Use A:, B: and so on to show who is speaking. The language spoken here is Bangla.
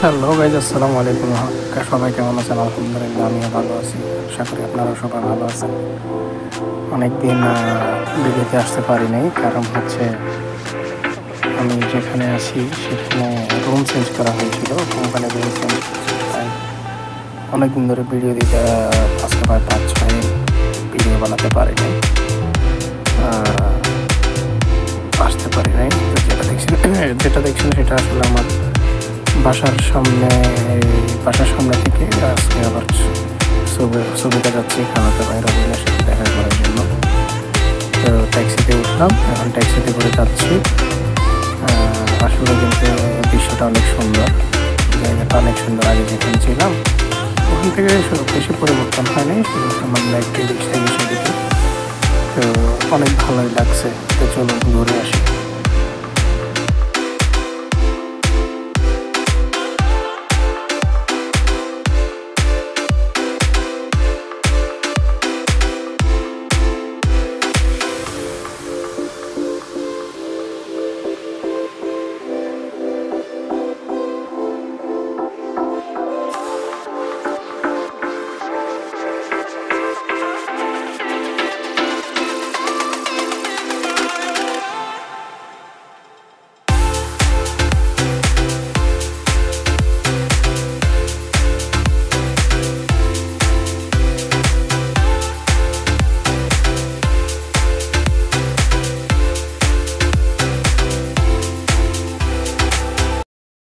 A: হ্যালো গাইজ, আসসালামু আলাইকুম। সবাই কেমন আছেন? আলহামদুলিল্লাহ, আমিও ভালো আছি। আশা করি আপনারাও সবাই ভালো আছেন। অনেকদিন ভিডিওতে আসতে পারি নাই, কারণ হচ্ছে আমি যেখানে আছি সেখানে রুম চেঞ্জ করা হয়েছিল, কোম্পানি রুম চেঞ্জ করছে, তাই অনেকদিন ধরে ভিডিও দিতে আজকে প্রায় 5-6 ভিডিও বানাতে পারি নাই, আসতে পারি নাই। তো যেটা দেখছেন সেটা আসলে আমার বাসার সামনে থেকে আজকে আবার ছবিটা যাচ্ছি খানাতে বাইরে অভিনের সাথে দেখা করার জন্য। তো ট্যাক্সিতে উঠলাম, এখন ট্যাক্সিতে করে যাচ্ছি। আসলে কিন্তু দৃশ্যটা অনেক সুন্দর, জায়গাটা অনেক সুন্দর। আগে যেখানে ছিলাম ওখান থেকে বেশি পরিবর্তন হয়নি, আমার লাইফ থেকে সেদিকে। তো অনেক ভালোই লাগছে। তো চলুন ঘুরে আসি।